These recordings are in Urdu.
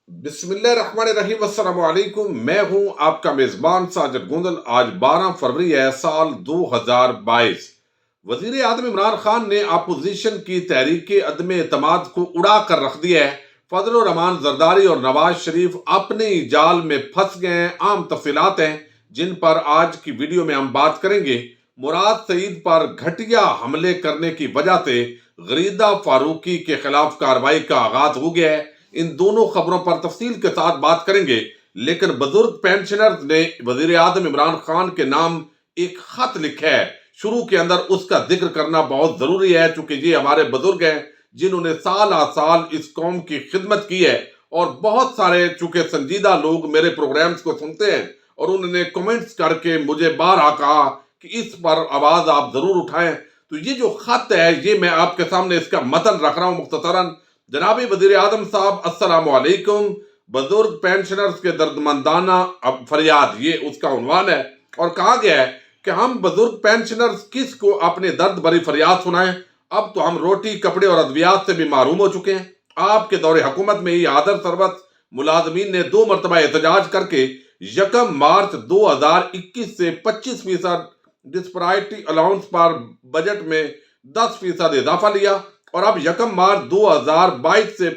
بسم اللہ الرحمن الرحیم۔ السلام علیکم، میں ہوں آپ کا میزبان ساجد گوندل۔ آج 12 فروری ہے سال 2022۔ وزیر اعظم عمران خان نے اپوزیشن کی تحریک عدم اعتماد کو اڑا کر رکھ دیا ہے۔ فضل الرحمان زرداری اور نواز شریف اپنے ہی جال میں پھنس گئے ہیں۔ عام تفصیلات ہیں جن پر آج کی ویڈیو میں ہم بات کریں گے۔ مراد سعید پر گھٹیا حملے کرنے کی وجہ سے غریدہ فاروقی کے خلاف کارروائی کا آغاز ہو گیا ہے۔ ان دونوں خبروں پر تفصیل کے ساتھ بات کریں گے، لیکن بزرگ پینشنرز نے وزیر اعظم عمران خان کے نام ایک خط لکھا ہے۔ شروع کے اندر اس کا ذکر کرنا بہت ضروری ہے، چونکہ یہ ہمارے بزرگ ہیں جنہوں نے سال آ سال اس قوم کی خدمت کی ہے، اور بہت سارے چونکہ سنجیدہ لوگ میرے پروگرامز کو سنتے ہیں اور انہوں نے کمنٹس کر کے مجھے بارہا کہا کہ اس پر آواز آپ ضرور اٹھائیں۔ تو یہ جو خط ہے یہ میں آپ کے سامنے اس کا متن رکھ رہا ہوں مختصراً۔ جناب وزیر اعظم صاحب، السلام علیکم۔ بزرگ پینشنرز کے دردمندانہ فریاد، یہ اس کا عنوان ہے، اور کہا گیا ہے کہ ہم بزرگ پینشنرز کس کو اپنے درد بھری فریاد سنائیں؟ اب تو ہم روٹی، کپڑے اور ادویات سے بھی محروم ہو چکے ہیں۔ آپ کے دور حکومت میں ہی آدر سروس ملازمین نے 2 مرتبہ احتجاج کر کے 1 مارچ 2021 سے 25% ڈسپرائٹی الاؤنس پر بجٹ میں 10% اضافہ لیا، اور اب 1 مارچ 2022 سے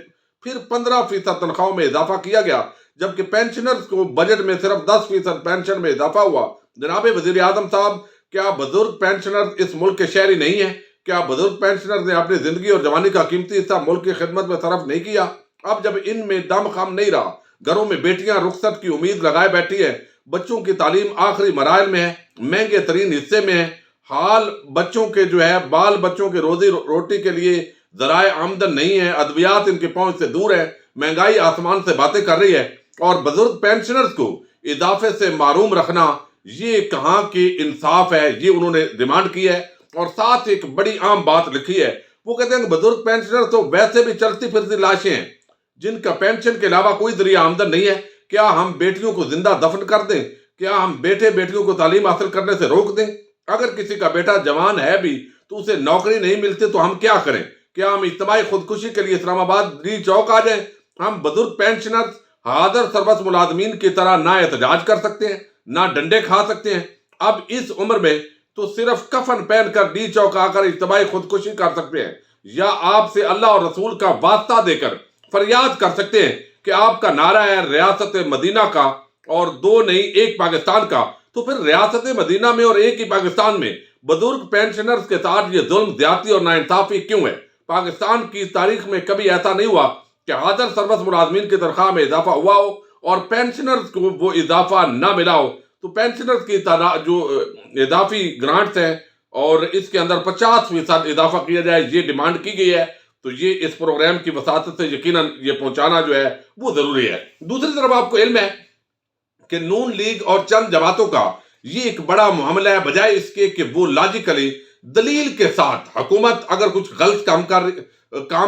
پھر 15% تنخواہوں میں اضافہ کیا گیا، جبکہ پینشنرز کو بجٹ میں صرف 10% پینشن میں اضافہ ہوا۔ جناب وزیر اعظم صاحب، کیا بزرگ پینشنرز اس ملک کے شہری نہیں ہیں؟ کیا بزرگ پینشنرز نے اپنی زندگی اور جوانی کا قیمتی حصہ ملک کی خدمت میں صرف نہیں کیا؟ اب جب ان میں دم خم نہیں رہا، گھروں میں بیٹیاں رخصت کی امید لگائے بیٹھی ہیں، بچوں کی تعلیم آخری مراحل میں ہے، مہنگے ترین حصے میں ہے، حال بچوں کے بال بچوں کے روزی روٹی کے لیے ذرائع آمدن نہیں ہے، ادویات ان کے پہنچ سے دور ہے، مہنگائی آسمان سے باتیں کر رہی ہے، اور بزرگ پینشنرز کو اضافے سے محروم رکھنا یہ کہاں کی انصاف ہے؟ یہ انہوں نے ڈیمانڈ کی ہے، اور ساتھ ایک بڑی عام بات لکھی ہے۔ وہ کہتے ہیں کہ بزرگ پینشنر تو ویسے بھی چلتی پھرتی لاشیں ہیں جن کا پینشن کے علاوہ کوئی ذریعہ آمدن نہیں ہے۔ کیا ہم بیٹیوں کو زندہ دفن کر دیں؟ کیا ہم بیٹیوں کو تعلیم حاصل کرنے سے روک دیں؟ اگر کسی کا بیٹا جوان ہے بھی تو اسے نوکری نہیں ملتی تو ہم کیا کریں؟ کیا ہم اجتماعی خودکشی کے لیے اسلام آباد ڈی چوک آ جائیں؟ ہم بزرگ پینشنرز حاضر سروس ملازمین کی طرح نہ احتجاج کر سکتے ہیں، نہ ڈنڈے کھا سکتے ہیں؟ اب اس عمر میں تو صرف کفن پہن کر ڈی چوک آ کر اجتماعی خودکشی کر سکتے ہیں، یا آپ سے اللہ اور رسول کا واسطہ دے کر فریاد کر سکتے ہیں کہ آپ کا نعرہ ہے ریاست مدینہ کا اور 2 نہیں 1 پاکستان کا، تو پھر ریاست مدینہ میں اور ایک ہی پاکستان میں بزرگ پینشنرز کے ساتھ یہ ظلم، زیادتی اور ناانصافی کیوں ہے؟ پاکستان کی تاریخ میں کبھی ایسا نہیں ہوا کہ حاضر سروس ملازمین کی تنخواہ میں اضافہ ہوا ہو اور پینشنرز کو وہ اضافہ نہ ملا ہو۔ تو پینشنرز کی جو اضافی گرانٹس ہیں اور اس کے اندر 50% اضافہ کیا جائے، یہ ڈیمانڈ کی گئی ہے۔ تو یہ اس پروگرام کی وساطت سے یقیناً یہ پہنچانا جو ہے وہ ضروری ہے۔ دوسری طرف آپ کو علم ہے کہ نون لیگ اور چند جماعتوں کا یہ ایک بڑا معاملہ ہے، بجائے اس کے کہ وہ لاجیکلی دلیل کے ساتھ حکومت اگر کچھ غلط کام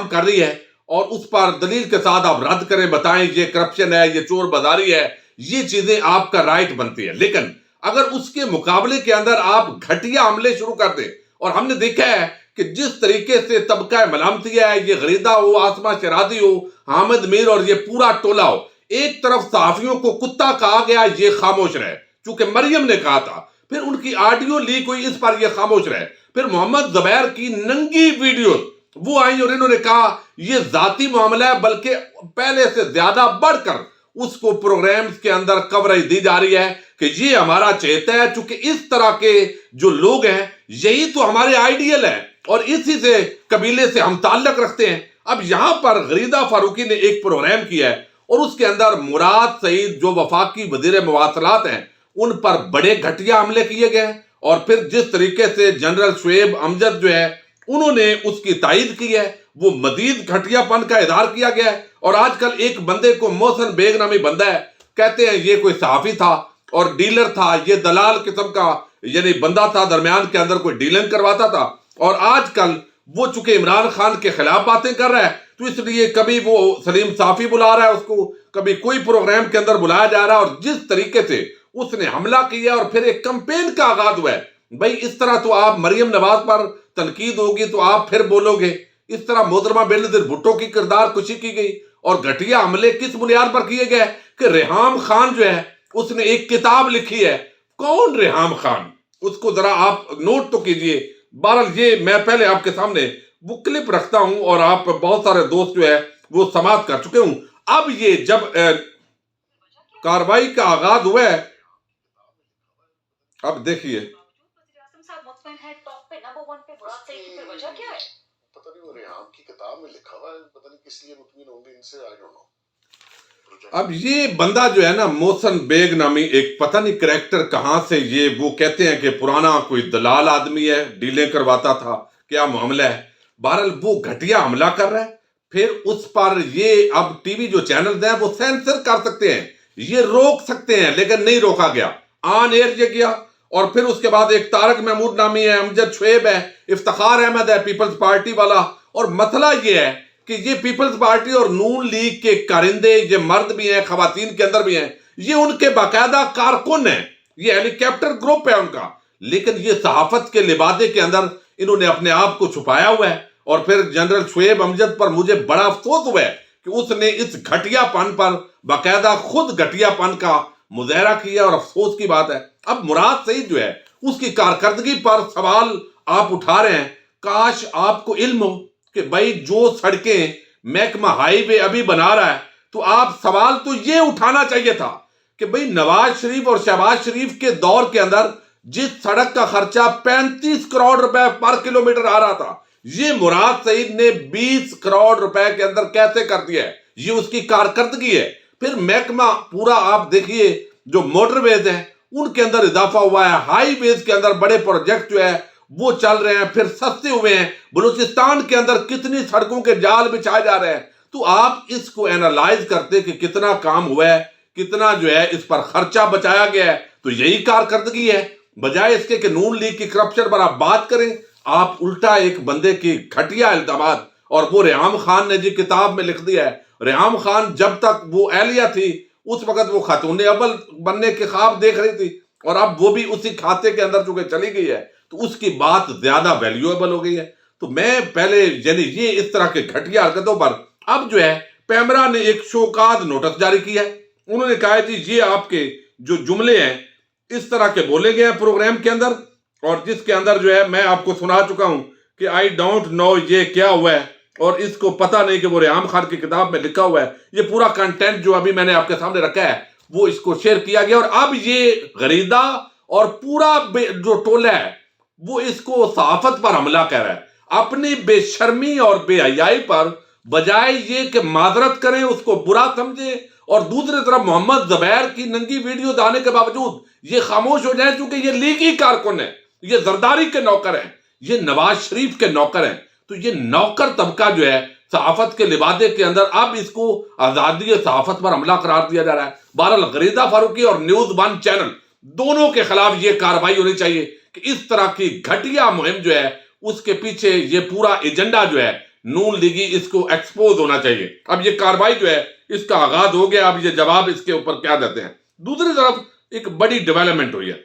کر رہی ہے اور اس پر دلیل کے ساتھ آپ رد کریں، بتائیں یہ کرپشن ہے، یہ چور بازاری ہے، یہ چیزیں آپ کا رائٹ بنتی ہے، لیکن اگر اس کے مقابلے کے اندر آپ گھٹیا عملے شروع کر دیں، اور ہم نے دیکھا ہے کہ جس طریقے سے طبقہ ملامتیہ ہے، یہ غریدہ ہو، آسمہ شرادی ہو، حامد میر اور یہ پورا ٹولہ ہو، ایک طرف صحافیوں کو کتا کہا گیا یہ خاموش رہے، چونکہ مریم نے کہا تھا، پھر ان کی آڈیو لیک ہوئی، اس پر یہ خاموش رہے، پھر محمد زبیر کی ننگی ویڈیوز وہ آئیں اور انہوں نے کہا یہ ذاتی معاملہ ہے، بلکہ پہلے سے زیادہ بڑھ کر اس کو پروگرامز کے اندر کوریج دی جا رہی ہے کہ یہ ہمارا چہتا ہے، چونکہ اس طرح کے جو لوگ ہیں یہی تو ہمارے آئیڈیل ہیں اور اسی سے قبیلے سے ہم تعلق رکھتے ہیں۔ اب یہاں پر غریدہ فاروقی نے ایک پروگرام کیا ہے اور اس کے اندر مراد سعید جو وفاقی وزیر مواصلات ہیں ان پر بڑے گھٹیا حملے کیے گئے، اور پھر جس طریقے سے جنرل شعیب امجد جو ہے انہوں نے اس کی تائید کی ہے، وہ مزید گھٹیا پن کا اظہار کیا گیا ہے۔ اور آج کل ایک بندے کو محسن بیگ نامی بندہ ہے، کہتے ہیں یہ کوئی صحافی تھا اور ڈیلر تھا، یہ دلال قسم کا یعنی بندہ تھا، درمیان کے اندر کوئی ڈیلنگ کرواتا تھا، اور آج کل وہ چونکہ عمران خان کے خلاف باتیں کر رہا ہے تو اس لیے کبھی وہ سلیم صافی بلا رہا ہے اس کو، کبھی کوئی پروگرام کے اندر بلایا جا رہا ہے، اور جس طریقے سے اس نے حملہ کیا اور پھر ایک کمپین کا آغاز ہوا ہے، بھئی اس طرح تو آپ مریم نواز پر تنقید ہوگی تو آپ پھر بولو گے، اس طرح محترمہ بینظیر بھٹو کی کردار کشی کی گئی، اور گھٹیا عملے کس بنیاد پر کیے گئے کہ ریحام خان جو ہے اس نے ایک کتاب لکھی ہے. کون ریحام خان؟ اس کو ذرا آپ نوٹ تو کیجئے. بہرحال یہ میں پہلے آپ کے سامنے وہ کلپ رکھتا ہوں اور آپ بہت سارے دوست جو ہے وہ سماعت کر چکے ہوں. اب یہ جب کاروائی کا آغاز ہوا ہے، اب دیکھیے اب یہ بندہ جو ہے نا محسن بیگ نامی ایک پتہ نہیں کریکٹر کہاں سے، یہ وہ کہتے ہیں کہ پرانا کوئی دلال آدمی ہے، ڈیلیں کرواتا تھا، کیا معاملہ ہے. بہرحال وہ گھٹیا حملہ کر رہا ہے. پھر اس پر یہ اب ٹی وی جو چینلز ہیں وہ سینسر کر سکتے ہیں، یہ روک سکتے ہیں، لیکن نہیں روکا گیا، آن ایئر یہ گیا. اور پھر اس کے بعد ایک طارق محمود نامی ہے، امجد شعیب ہے، افتخار احمد ہے پیپلز پارٹی والا. اور مسئلہ یہ ہے کہ یہ پیپلز پارٹی اور نون لیگ کے کارندے، یہ مرد بھی ہیں، خواتین کے اندر بھی ہیں، یہ ان کے باقاعدہ کارکن ہیں، یہ ہیلی کاپٹر گروپ ہے ان کا. لیکن یہ صحافت کے لبادے کے اندر انہوں نے اپنے آپ کو چھپایا ہوا ہے. اور پھر جنرل شعیب امجد پر مجھے بڑا افسوس ہوا ہے کہ اس نے اس گھٹیا پن پر باقاعدہ خود گھٹیا پن کا مظاہرہ کیا، اور افسوس کی بات ہے. اب مراد سعید جو ہے اس کی کارکردگی پر سوال آپ اٹھا رہے ہیں. کاش آپ کو علم ہو کہ بھائی جو سڑکیں محکمہ ہائی وے ابھی بنا رہا ہے، تو آپ سوال تو یہ اٹھانا چاہیے تھا کہ بھئی نواز شریف اور شہباز شریف کے دور کے اندر جس سڑک کا خرچہ 35 کروڑ روپے پر کلومیٹر آ رہا تھا، یہ مراد سعید نے 20 کروڑ روپے کے اندر کیسے کر دیا ہے؟ یہ اس کی کارکردگی ہے. پھر محکمہ پورا آپ دیکھیے جو موٹر ویز ہیں ان کے اندر اضافہ ہوا ہے، ہائی ویز کے اندر بڑے پروجیکٹ جو ہے وہ چل رہے ہیں، پھر سستے ہوئے ہیں. بلوچستان کے اندر کتنی سڑکوں کے جال بچھائے جا رہے ہیں. تو آپ اس کو اینالائز کرتے کہ کتنا کام ہوا ہے، کتنا جو ہے اس پر خرچہ بچایا گیا ہے، تو یہی کارکردگی ہے. بجائے اس کے کہ نون لیگ کی کرپشن پر آپ بات کریں، آپ الٹا ایک بندے کی گھٹیا الزامات. اور وہ ریحام خان نے جی کتاب میں لکھ دیا ہے. ریحام خان جب تک وہ اہلیہ تھی اس وقت وہ خاتون اول بننے کے خواب دیکھ رہی تھی، اور اب وہ بھی اسی کھاتے کے اندر چونکہ چلی گئی ہے تو اس کی بات زیادہ ویلیویبل ہو گئی ہے. تو میں پہلے یعنی یہ اس طرح کے گھٹیا حرکتوں پر اب جو ہے پیمرا نے ایک شوکاز نوٹس جاری کیا ہے. انہوں نے کہا جی یہ آپ کے جو جملے ہیں اس طرح کے بولے گئے ہیں پروگرام کے اندر، اور جس کے اندر جو ہے میں آپ کو سنا چکا ہوں کہ آئی ڈونٹ نو یہ کیا ہوا ہے، اور اس کو پتہ نہیں کہ وہ ریحام خان کی کتاب میں لکھا ہوا ہے. یہ پورا کنٹینٹ جو ابھی میں نے آپ کے سامنے رکھا ہے وہ اس کو شیئر کیا گیا. اور اب یہ غریدہ اور پورا جو ٹولہ ہے وہ اس کو صحافت پر حملہ کر رہا ہے، اپنی بے شرمی اور بے حیائی پر. بجائے یہ کہ معذرت کریں، اس کو برا سمجھیں، اور دوسری طرف محمد زبیر کی ننگی ویڈیو آنے کے باوجود یہ خاموش ہو جائیں چونکہ یہ لیگی کارکن ہیں، یہ زرداری کے نوکر ہیں، یہ نواز شریف کے نوکر ہیں. تو یہ نوکر طبقہ جو ہے صحافت کے لبادے کے اندر اب اس کو آزادی صحافت پر حملہ قرار دیا جا رہا ہے. بہرحال غریدہ فاروقی اور نیوز ون چینل دونوں کے خلاف یہ کارروائی ہونی چاہیے کہ اس طرح کی گھٹیا مہم جو ہے اس کے پیچھے یہ پورا ایجنڈا جو ہے نون لیگی، اس کو ایکسپوز ہونا چاہیے. اب یہ کارروائی جو ہے اس کا آغاز ہو گیا، اب یہ جواب اس کے اوپر کیا دیتے ہیں. دوسری طرف ایک بڑی ڈیولپمنٹ ہوئی ہے،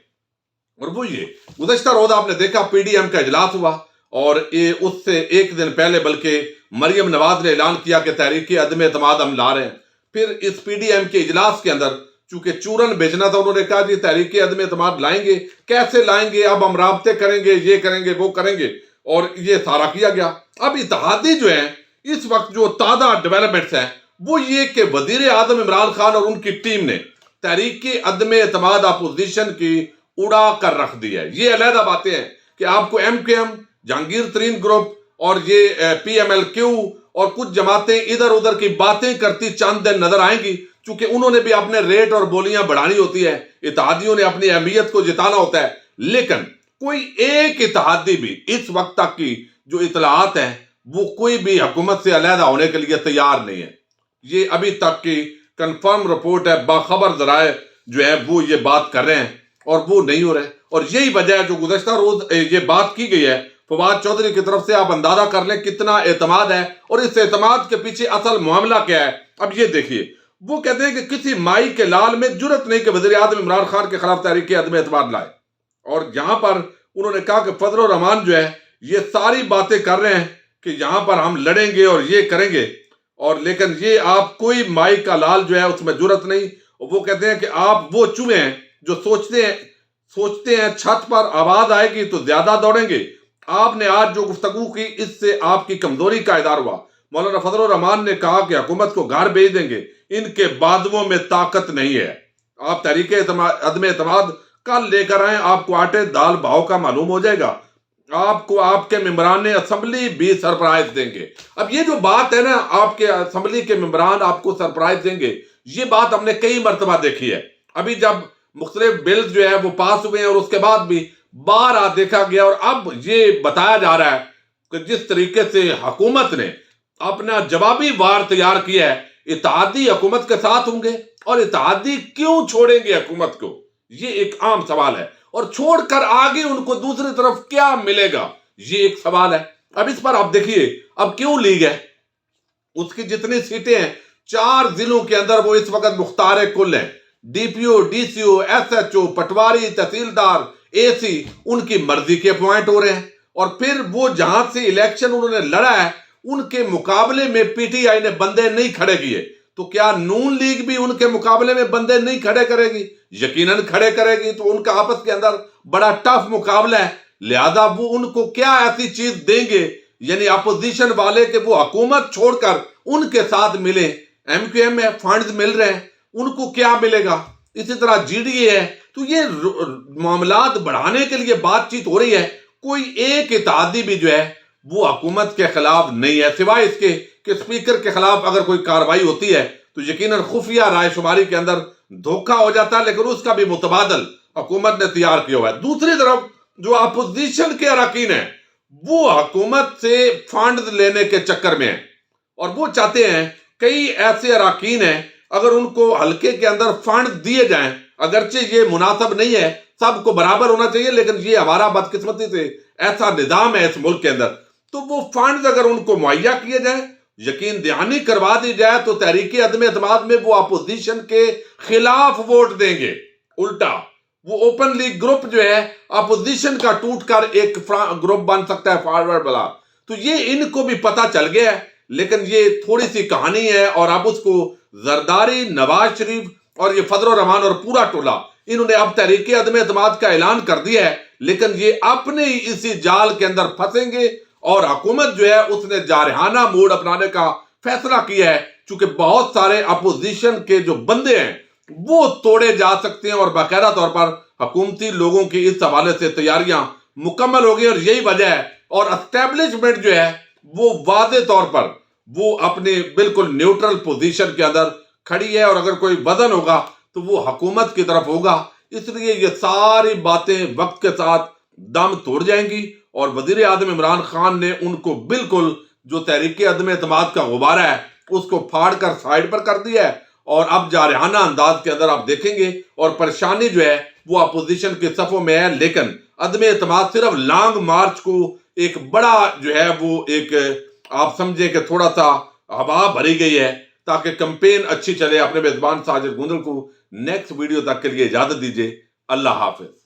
اور وہ یہ گزشتہ روز آپ نے دیکھا پی ڈی ایم کا اجلاس ہوا، اور اس سے ایک دن پہلے بلکہ مریم نواز نے اعلان کیا کہ تحریک عدم اعتماد ہم لا رہے ہیں. پھر اس پی ڈی ایم کے اجلاس کے اندر چونکہ چورن بیچنا تھا، انہوں نے کہا جی تحریک عدم اعتماد لائیں گے، کیسے لائیں گے، اب ہم رابطے کریں گے، یہ کریں گے، وہ کریں گے، اور یہ سارا کیا گیا. اب اتحادی جو ہیں اس وقت جو تازہ ڈیولپمنٹس ہیں وہ یہ کہ وزیر اعظم عمران خان اور ان کی ٹیم نے تحریک عدم اعتماد اپوزیشن کی اڑا کر رکھ دی ہے. یہ علیحدہ باتیں ہیں کہ آپ کو ایم کے ایم، جہانگیر ترین گروپ اور یہ پی ایم ایل کیو اور کچھ جماعتیں ادھر ادھر کی باتیں کرتی چند دن نظر آئیں گی، چونکہ انہوں نے بھی اپنے ریٹ اور بولیاں بڑھانی ہوتی ہے، اتحادیوں نے اپنی اہمیت کو جتانا ہوتا ہے. لیکن کوئی ایک اتحادی بھی اس وقت تک کی جو اطلاعات ہیں وہ کوئی بھی حکومت سے علیحدہ ہونے کے لیے تیار نہیں ہے. یہ ابھی تک کی کنفرم رپورٹ ہے، باخبر ذرائع جو ہے وہ یہ بات کر رہے ہیں اور وہ نہیں ہو رہے. اور یہی وجہ ہے جو گزشتہ روز یہ بات کی گئی ہے فواد چودھری کی طرف سے، آپ اندازہ کر لیں کتنا اعتماد ہے اور اس اعتماد کے پیچھے اصل معاملہ کیا ہے. اب یہ دیکھیے، وہ کہتے ہیں کہ کسی مائی کے لال میں جرت نہیں کہ وزیر اعظم عمران خان کے خلاف تحریک عدم اعتماد لائے. اور یہاں پر انہوں نے کہا کہ فضل الرحمان جو ہے یہ ساری باتیں کر رہے ہیں کہ یہاں پر ہم لڑیں گے اور یہ کریں گے. اور لیکن یہ آپ کوئی مائی کا لال جو ہے اس میں جرت نہیں. وہ کہتے ہیں کہ آپ وہ چوہے ہیں جو سوچتے ہیں چھت پر آواز آئے گی تو زیادہ دوڑیں گے. آپ نے آج جو گفتگو کی اس سے آپ کی کمزوری کا اظہار ہوا. مولانا فضل الرحمان نے کہا کہ حکومت کو گھر بھیج دیں گے، ان کے بازوؤں میں طاقت نہیں ہے. آپ تحریک عدم اعتماد کل لے کر آئیں، آپ کو آٹے دال بھاؤ کا معلوم ہو جائے گا. آپ کو آپ کے ممبران اسمبلی بھی سرپرائز دیں گے. اب یہ جو بات ہے نا، آپ کے اسمبلی کے ممبران آپ کو سرپرائز دیں گے، یہ بات ہم نے کئی مرتبہ دیکھی ہے. ابھی جب مختلف بلز جو ہے وہ پاس ہوئے ہیں اور اس کے بعد بھی بار دیکھا گیا، اور اب یہ بتایا جا رہا ہے کہ جس طریقے سے حکومت نے اپنا جوابی وار تیار کیا ہے، اتحادی حکومت کے ساتھ ہوں گے. اور اتحادی کیوں چھوڑیں گے حکومت کو، یہ ایک عام سوال ہے. اور چھوڑ کر آگے ان کو دوسری طرف کیا ملے گا، یہ ایک سوال ہے. اب اس پر آپ دیکھیے اب کیوں لیگ ہے، اس کی جتنی سیٹیں ہیں 4 ضلعوں کے اندر وہ اس وقت مختار کل ہیں. ڈی پی او، ڈی سی او، ایس ایچ او، پٹواری، تحصیلدار، اے سی ان کی مرضی کے اپوائنٹ ہو رہے ہیں. اور پھر وہ جہاں سے الیکشن انہوں نے لڑا ہے ان کے مقابلے میں پی ٹی آئی نے بندے نہیں کھڑے کیے، تو کیا نون لیگ بھی ان کے مقابلے میں بندے نہیں کھڑے کرے گی؟ یقیناً کھڑے کرے گی. تو ان کا آپس کے اندر بڑا ٹف مقابلہ ہے. لہذا وہ ان کو کیا ایسی چیز دیں گے، یعنی اپوزیشن والے کہ وہ حکومت چھوڑ کر ان کے ساتھ ملیں. ایم کیو ایم میں فنڈز مل رہے ہیں، ان کو کیا ملے گا؟ اسی طرح جی ڈی اے ہے. تو یہ معاملات بڑھانے کے لیے بات چیت ہو رہی ہے. کوئی ایک اتحادی بھی جو ہے وہ حکومت کے خلاف نہیں ہے، سوائے اس کے کہ اسپیکر کے خلاف اگر کوئی کارروائی ہوتی ہے تو یقیناً خفیہ رائے شماری کے اندر دھوکہ ہو جاتا ہے، لیکن اس کا بھی متبادل حکومت نے تیار کیا ہوا ہے. دوسری طرف جو اپوزیشن کے اراکین ہیں وہ حکومت سے فنڈز لینے کے چکر میں ہیں، اور وہ چاہتے ہیں کئی ایسے اراکین ہیں اگر ان کو حلقے کے اندر فنڈ دیے جائیں، اگرچہ یہ مناسب نہیں ہے، سب کو برابر ہونا چاہیے، لیکن یہ ہمارا بدقسمتی سے ایسا نظام ہے اس ملک کے اندر، تو وہ فنڈز اگر ان کو مہیا کیے جائیں، یقین دہانی کروا دی جائے، تو تحریک عدم اعتماد میں وہ اپوزیشن کے خلاف ووٹ دیں گے. الٹا وہ اوپن لیگ گروپ جو ہے اپوزیشن کا ٹوٹ کر ایک گروپ بن سکتا ہے فارورڈ والا. تو یہ ان کو بھی پتا چل گیا ہے، لیکن یہ تھوڑی سی کہانی ہے. اور اب اس کو زرداری، نواز شریف اور یہ فضل الرحمان اور پورا ٹولہ انہوں نے اب تحریک عدم اعتماد کا اعلان کر دیا ہے، لیکن یہ اپنے ہی اسی جال کے اندر پھنسیں گے. اور حکومت جو ہے اس نے جارحانہ موڈ اپنانے کا فیصلہ کیا ہے، چونکہ بہت سارے اپوزیشن کے جو بندے ہیں وہ توڑے جا سکتے ہیں، اور باقاعدہ طور پر حکومتی لوگوں کی اس حوالے سے تیاریاں مکمل ہو گئی. اور یہی وجہ ہے، اور اسٹیبلشمنٹ جو ہے وہ واضح طور پر وہ اپنے بالکل نیوٹرل پوزیشن کے اندر کھڑی ہے، اور اگر کوئی وزن ہوگا تو وہ حکومت کی طرف ہوگا. اس لیے یہ ساری باتیں وقت کے ساتھ دم توڑ جائیں گی، اور وزیر اعظم عمران خان نے ان کو بالکل جو تحریک عدم اعتماد کا غبارہ ہے اس کو پھاڑ کر سائیڈ پر کر دیا ہے. اور اب جارحانہ انداز کے اندر آپ دیکھیں گے، اور پریشانی جو ہے وہ اپوزیشن کے صفوں میں ہے، لیکن عدم اعتماد صرف لانگ مارچ کو ایک بڑا جو ہے وہ ایک آپ سمجھیں کہ تھوڑا سا ہوا بھری گئی ہے تاکہ کمپین اچھی چلے. اپنے میزبان ساجد گوندل کو نیکسٹ ویڈیو تک کے لیے اجازت دیجیے. اللہ حافظ.